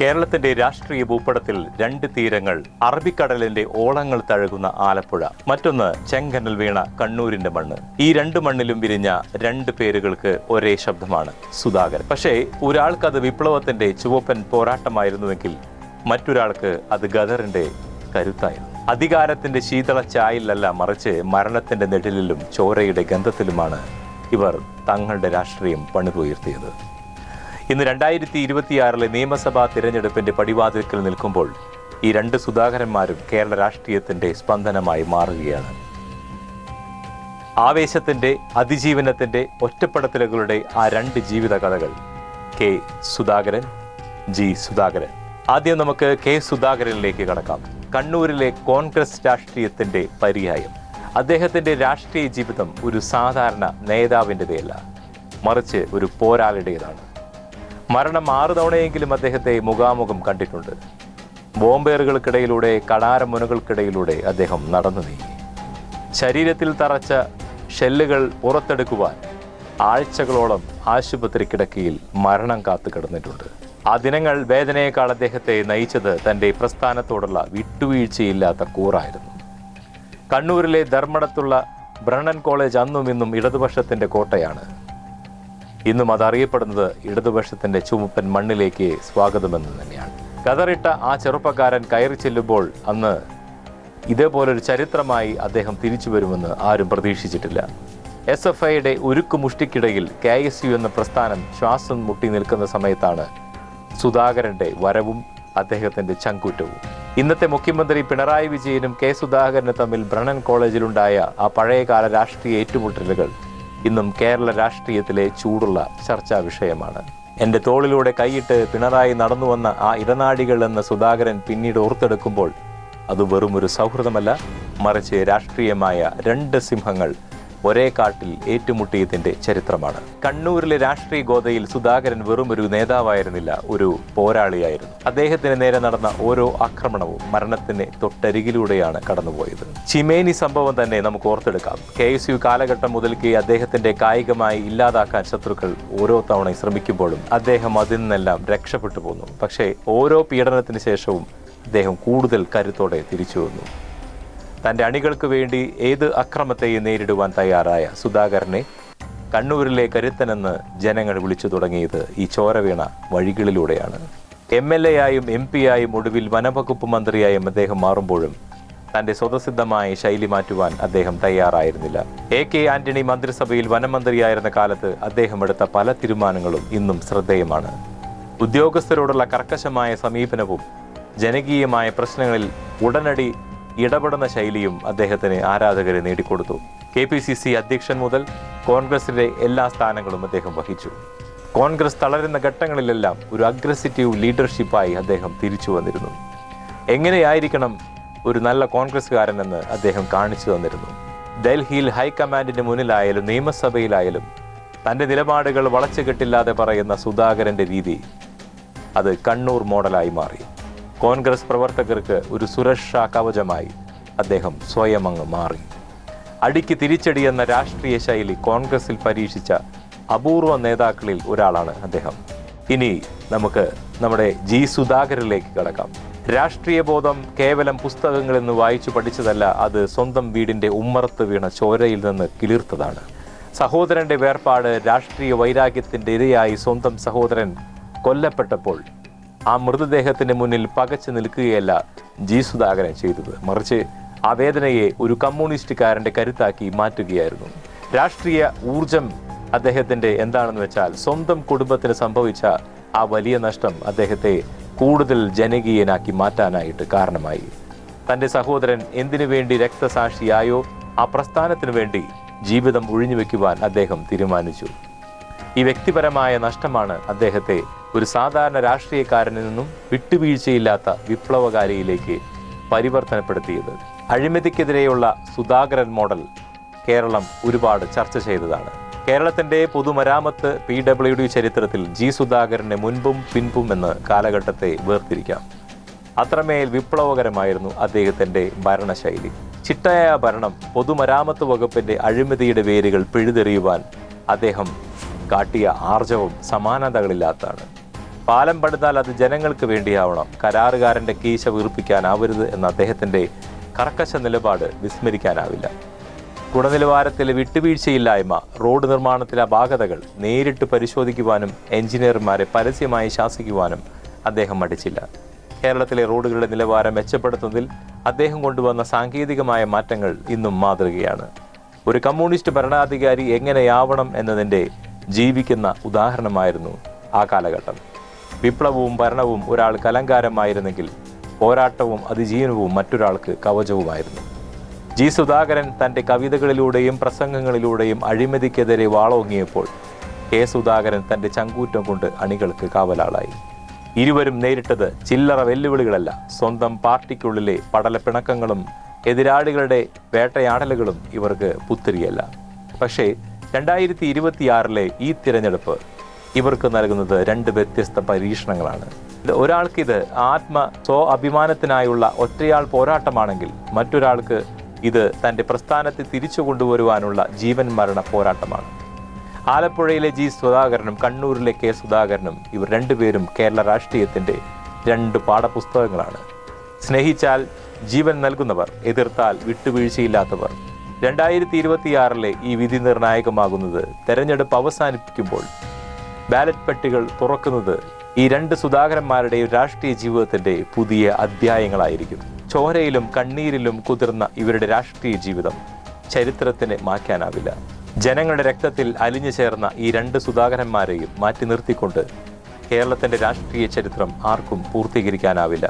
കേരളത്തിന്റെ രാഷ്ട്രീയ ഭൂപടത്തിൽ രണ്ട് തീരങ്ങൾ. അറബിക്കടലിന്റെ ഓളങ്ങൾ തഴുകുന്ന ആലപ്പുഴ, മറ്റൊന്ന് ചെങ്കനൽ വീണ കണ്ണൂരിന്റെ മണ്ണ്. ഈ രണ്ട് മണ്ണിലും വിരിഞ്ഞ രണ്ട് പേരുകൾക്ക് ഒരേ ശബ്ദമാണ്, സുധാകരൻ. പക്ഷേ ഒരാൾക്ക് അത് വിപ്ലവത്തിന്റെ ചുവപ്പൻ പോരാട്ടമായിരുന്നുവെങ്കിൽ മറ്റൊരാൾക്ക് അത് ഗദറിന്റെ കരുത്തായിരുന്നു. അധികാരത്തിന്റെ ശീതള ചായയിലല്ല, മറിച്ച് മരണത്തിന്റെ നെടിലിലും ചോരയുടെ ഗന്ധത്തിലുമാണ് ഇവർ തങ്ങളുടെ രാഷ്ട്രീയം പണിതുയർത്തിയത്. ഇന്ന് 2026 നിയമസഭാ തിരഞ്ഞെടുപ്പിന്റെ പടിവാതിൽക്കൽ നിൽക്കുമ്പോൾ ഈ രണ്ട് സുധാകരന്മാരും കേരള രാഷ്ട്രീയത്തിന്റെ സ്പന്ദനമായി മാറുകയാണ്. ആവേശത്തിന്റെ, അതിജീവനത്തിന്റെ, ഒറ്റപ്പെടുത്തലുകളുടെ ആ രണ്ട് ജീവിത കഥകൾ. K Sudhakaran, G Sudhakaran. ആദ്യം നമുക്ക് കെ സുധാകരനിലേക്ക് കടക്കാം. കണ്ണൂരിലെ കോൺഗ്രസ് രാഷ്ട്രീയത്തിന്റെ പര്യായം. അദ്ദേഹത്തിന്റെ രാഷ്ട്രീയ ജീവിതം ഒരു സാധാരണ നേതാവിൻ്റെതല്ല, മറിച്ച് ഒരു പോരാളിയുടേതാണ്. മരണം 6 തവണയെങ്കിലും അദ്ദേഹത്തെ മുഖാമുഖം കണ്ടിട്ടുണ്ട്. ബോംബേറുകൾക്കിടയിലൂടെ, കടാരമുനകൾക്കിടയിലൂടെ അദ്ദേഹം നടന്നു നീങ്ങി. ശരീരത്തിൽ തറച്ച ഷെല്ലുകൾ പുറത്തെടുക്കുവാൻ ആഴ്ചകളോളം ആശുപത്രി കിടക്കയിൽ മരണം കാത്തു കിടന്നിട്ടുണ്ട്. ആ ദിനങ്ങൾ വേദനയേക്കാൾ അദ്ദേഹത്തെ നയിച്ചത് തൻ്റെ പ്രസ്ഥാനത്തോടുള്ള വിട്ടുവീഴ്ചയില്ലാത്ത കൂറായിരുന്നു. കണ്ണൂരിലെ ധർമ്മടത്തുള്ള ബ്രണ്ണൻ കോളേജ് അന്നും ഇന്നും ഇടതുപക്ഷത്തിന്റെ കോട്ടയാണ്. ഇന്നും അതറിയപ്പെടുന്നത് ഇടതുപക്ഷത്തിന്റെ ചുമപ്പൻ മണ്ണിലേക്ക് സ്വാഗതമെന്ന് തന്നെയാണ്. കതറിട്ട ആ ചെറുപ്പക്കാരൻ കയറി ചെല്ലുമ്പോൾ അന്ന് ഇതേപോലൊരു ചരിത്രമായി അദ്ദേഹം തിരിച്ചു വരുമെന്ന് ആരും പ്രതീക്ഷിച്ചിട്ടില്ല. SFIയുടെ ഉരുക്കുമുഷ്ടിക്കിടയിൽ KSU എന്ന പ്രസ്ഥാനം ശ്വാസം മുട്ടി നിൽക്കുന്ന സമയത്താണ് സുധാകരന്റെ വരവും അദ്ദേഹത്തിന്റെ ചങ്കൂറ്റവും. ഇന്നത്തെ മുഖ്യമന്ത്രി പിണറായി വിജയനും കെ സുധാകരനും തമ്മിൽ ബ്രണ്ണൻ കോളേജിലുണ്ടായ ആ പഴയകാല രാഷ്ട്രീയ ഏറ്റുമുട്ടലുകൾ ഇന്നും കേരള രാഷ്ട്രീയത്തിലെ ചൂടുള്ള ചർച്ചാ വിഷയമാണ്. എൻ്റെ തോളിലൂടെ കൈയിട്ട് പിണറായി നടന്നു വന്ന ആ ഇടനാഴികൾ എന്ന സുധാകരൻ പിന്നീട് ഓർത്തെടുക്കുമ്പോൾ അത് വെറുമൊരു സൗഹൃദമല്ല, മറിച്ച് രാഷ്ട്രീയമായ രണ്ട് സിംഹങ്ങൾ ഒരേ കാട്ടിൽ ഏറ്റുമുട്ടിയതിന്റെ ചരിത്രമാണ്. കണ്ണൂരിലെ രാഷ്ട്രീയ ഗോതയിൽ സുധാകരൻ വെറുമൊരു നേതാവായിരുന്നില്ല, ഒരു പോരാളിയായിരുന്നു. അദ്ദേഹത്തിന് നേരെ നടന്ന ഓരോ ആക്രമണവും മരണത്തിന് തൊട്ടരികിലൂടെയാണ് കടന്നുപോയത്. ചിമേനി സംഭവം തന്നെ നമുക്ക് ഓർത്തെടുക്കാം. KSU കാലഘട്ടം മുതൽക്കേ അദ്ദേഹത്തിന്റെ കായികമായി ഇല്ലാതാക്കാൻ ശത്രുക്കൾ ഓരോ തവണ ശ്രമിക്കുമ്പോഴും അദ്ദേഹം അതിൽ നിന്നെല്ലാം രക്ഷപ്പെട്ടു പോന്നു. പക്ഷേ ഓരോ പീഡനത്തിന് ശേഷവും അദ്ദേഹം കൂടുതൽ കരുത്തോടെ തിരിച്ചു വന്നു. തൻ്റെ അണികൾക്ക് വേണ്ടി ഏത് അക്രമത്തെയും നേരിടുവാൻ തയ്യാറായ സുധാകരനെ കണ്ണൂരിലെ കരുത്തനെന്ന് ജനങ്ങൾ വിളിച്ചു തുടങ്ങിയത് ഈ ചോരവീണ വഴികളിലൂടെയാണ്. MLA ആയും MP ആയും ഒടുവിൽ വനവകുപ്പ് മന്ത്രിയായും അദ്ദേഹം മാറുമ്പോഴും തൻ്റെ സ്വതസിദ്ധമായ ശൈലി മാറ്റുവാൻ അദ്ദേഹം തയ്യാറായിരുന്നില്ല. AK ആന്റണി മന്ത്രിസഭയിൽ വനമന്ത്രിയായിരുന്ന കാലത്ത് അദ്ദേഹം എടുത്ത പല തീരുമാനങ്ങളും ഇന്നും ശ്രദ്ധേയമാണ്. ഉദ്യോഗസ്ഥരോടുള്ള കർക്കശമായ സമീപനവും ജനകീയമായ പ്രശ്നങ്ങളിൽ ഉടനടി ഇടപെടുന്ന ശൈലിയും അദ്ദേഹത്തിന് ആരാധകരെ നേടിക്കൊടുത്തു. KPCC അധ്യക്ഷൻ മുതൽ കോൺഗ്രസിലെ എല്ലാ സ്ഥാനങ്ങളും അദ്ദേഹം വഹിച്ചു. കോൺഗ്രസ് തളരുന്ന ഘട്ടങ്ങളിലെല്ലാം ഒരു അഗ്രസീവ് ലീഡർഷിപ്പായി അദ്ദേഹം തിരിച്ചു വന്നിരുന്നു. എങ്ങനെയായിരിക്കണം ഒരു നല്ല കോൺഗ്രസ്സുകാരനെന്ന് അദ്ദേഹം കാണിച്ചു തന്നിരുന്നു. ഡൽഹിയിൽ ഹൈക്കമാൻഡിന് മുന്നിലായാലും നിയമസഭയിലായാലും തൻ്റെ നിലപാടുകൾ വളച്ചുകെട്ടില്ലാതെ പറയുന്ന സുധാകരന്റെ രീതി അത് കണ്ണൂർ മോഡലായി മാറി. കോൺഗ്രസ് പ്രവർത്തകർക്ക് ഒരു സുരക്ഷാ കവചമായി അദ്ദേഹം സ്വയം അങ്ങ് മാറി. അടിക്ക് തിരിച്ചടി എന്ന രാഷ്ട്രീയ ശൈലി കോൺഗ്രസിൽ പരീക്ഷിച്ച അപൂർവ നേതാക്കളിൽ ഒരാളാണ് അദ്ദേഹം. ഇനി നമുക്ക് നമ്മുടെ ജി സുധാകരനിലേക്ക് കടക്കാം. രാഷ്ട്രീയ ബോധം കേവലം പുസ്തകങ്ങളിൽ നിന്ന് വായിച്ചു പഠിച്ചതല്ല, അത് സ്വന്തം വീടിന്റെ ഉമ്മറത്ത് വീണ ചോരയിൽ നിന്ന് കിളിർത്തതാണ്. സഹോദരന്റെ വേർപാട് രാഷ്ട്രീയ വൈരാഗ്യത്തിന്റെ ഇരയായി സ്വന്തം സഹോദരൻ കൊല്ലപ്പെട്ടപ്പോൾ ആ മൃതദേഹത്തിന് മുന്നിൽ പകച്ചു നിൽക്കുകയല്ല ജി സുധാകരൻ ചെയ്തത്, മറിച്ച് ആ വേദനയെ ഒരു കമ്മ്യൂണിസ്റ്റുകാരന്റെ കരുത്താക്കി മാറ്റുകയായിരുന്നു. രാഷ്ട്രീയ ഊർജം അദ്ദേഹത്തിന്റെ എന്താണെന്ന് വെച്ചാൽ സ്വന്തം കുടുംബത്തിന് സംഭവിച്ച ആ വലിയ നഷ്ടം അദ്ദേഹത്തെ കൂടുതൽ ജനകീയനാക്കി മാറ്റാനായിട്ട് കാരണമായി. തൻ്റെ സഹോദരൻ എന്തിനു വേണ്ടി രക്തസാക്ഷിയായോ ആ പ്രസ്ഥാനത്തിനു വേണ്ടി ജീവിതം ഒഴിഞ്ഞുവെക്കുവാൻ അദ്ദേഹം തീരുമാനിച്ചു. ഈ വ്യക്തിപരമായ നഷ്ടമാണ് അദ്ദേഹത്തെ ഒരു സാധാരണ രാഷ്ട്രീയക്കാരനിൽ നിന്നും വിട്ടുവീഴ്ചയില്ലാത്ത വിപ്ലവകാരിയിലേക്ക് പരിവർത്തനപ്പെടുത്തിയത്. അഴിമതിക്കെതിരെയുള്ള സുധാകരൻ മോഡൽ കേരളം ഒരുപാട് ചർച്ച ചെയ്തതാണ്. കേരളത്തിന്റെ പൊതുമരാമത്ത് PWD ചരിത്രത്തിൽ ജി സുധാകരന്റെ മുൻപും പിൻപും എന്ന കാലഘട്ടത്തെ വേർതിരിക്കാം. അത്രമേൽ വിപ്ലവകരമായിരുന്നു അദ്ദേഹത്തിന്റെ ഭരണശൈലി. ചിട്ടയായ ഭരണം, പൊതുമരാമത്ത് വകുപ്പിന്റെ അഴിമതിയുടെ വേരുകൾ പിഴുതെറിയുവാൻ അദ്ദേഹം കാട്ടിയ ആർജവം സമാനതകളില്ലാത്തതാണ്. പാലം പണിതാൽ അത് ജനങ്ങൾക്ക് വേണ്ടിയാവണം, കരാറുകാരൻ്റെ കീശ വീർപ്പിക്കാനാവരുത് എന്ന അദ്ദേഹത്തിൻ്റെ കർക്കശ നിലപാട് വിസ്മരിക്കാനാവില്ല. ഗുണനിലവാരത്തിലെ വിട്ടുവീഴ്ചയില്ലായ്മ, റോഡ് നിർമ്മാണത്തിലെ അപാകതകൾ നേരിട്ട് പരിശോധിക്കുവാനും എഞ്ചിനീയർമാരെ പരസ്യമായി ശാസിക്കുവാനും അദ്ദേഹം മടിച്ചില്ല. കേരളത്തിലെ റോഡുകളുടെ നിലവാരം മെച്ചപ്പെടുത്തുന്നതിൽ അദ്ദേഹം കൊണ്ടുവന്ന സാങ്കേതികമായ മാറ്റങ്ങൾ ഇന്നും മാതൃകയാണ്. ഒരു കമ്മ്യൂണിസ്റ്റ് ഭരണാധികാരി എങ്ങനെയാവണം എന്നതിൻ്റെ ജീവിക്കുന്ന ഉദാഹരണമായിരുന്നു ആ കാലഘട്ടം. വിപ്ലവവും ഭരണവും ഒരാൾക്ക് അലങ്കാരമായിരുന്നെങ്കിൽ പോരാട്ടവും അതിജീവനവും മറ്റൊരാൾക്ക് കവചവുമായിരുന്നു. ജി സുധാകരൻ തൻ്റെ കവിതകളിലൂടെയും പ്രസംഗങ്ങളിലൂടെയും അഴിമതിക്കെതിരെ വാളോങ്ങിയപ്പോൾ കെ സുധാകരൻ തൻ്റെ ചങ്കൂറ്റം കൊണ്ട് അണികൾക്ക് കാവലാളായി. ഇരുവരും നേരിട്ടത് ചില്ലറ വെല്ലുവിളികളല്ല, സ്വന്തം പാർട്ടിക്കുള്ളിലെ പടലപ്പിണക്കങ്ങളും എതിരാളികളുടെ വേട്ടയാടലുകളും ഇവർക്ക് പുത്തിരിയല്ല. പക്ഷേ 2026 ഈ തിരഞ്ഞെടുപ്പ് ഇവർക്ക് നൽകുന്നത് രണ്ട് വ്യത്യസ്ത പരീക്ഷണങ്ങളാണ്. ഒരാൾക്കിത് അഭിമാനത്തിനായുള്ള ഒറ്റയാൾ പോരാട്ടമാണെങ്കിൽ മറ്റൊരാൾക്ക് ഇത് തൻ്റെ പ്രസ്ഥാനത്തെ തിരിച്ചു കൊണ്ടുവരുവാനുള്ള ജീവൻ മരണ പോരാട്ടമാണ്. ആലപ്പുഴയിലെ ജി സുധാകരനും കണ്ണൂരിലെ കെ സുധാകരനും ഇവർ രണ്ടുപേരും കേരള രാഷ്ട്രീയത്തിൻ്റെ രണ്ട് പാഠപുസ്തകങ്ങളാണ്. സ്നേഹിച്ചാൽ ജീവൻ നൽകുന്നവർ, എതിർത്താൽ വിട്ടുവീഴ്ചയില്ലാത്തവർ. 2026 ഈ വിധി നിർണായകമാകുന്നത് തെരഞ്ഞെടുപ്പ് അവസാനിപ്പിക്കുമ്പോൾ ബാലറ്റ് പെട്ടികൾ തുറക്കുന്നത് ഈ രണ്ട് സുധാകരന്മാരുടെ രാഷ്ട്രീയ ജീവിതത്തിൻ്റെ പുതിയ അധ്യായങ്ങളായിരിക്കും. ചോരയിലും കണ്ണീരിലും കുതിർന്ന ഇവരുടെ രാഷ്ട്രീയ ജീവിതം ചരിത്രത്തിന് മായ്ക്കാനാവില്ല. ജനങ്ങളുടെ രക്തത്തിൽ അലിഞ്ഞു ചേർന്ന ഈ രണ്ട് സുധാകരന്മാരെയും മാറ്റി നിർത്തിക്കൊണ്ട് കേരളത്തിൻ്റെ രാഷ്ട്രീയ ചരിത്രം ആർക്കും പൂർത്തീകരിക്കാനാവില്ല.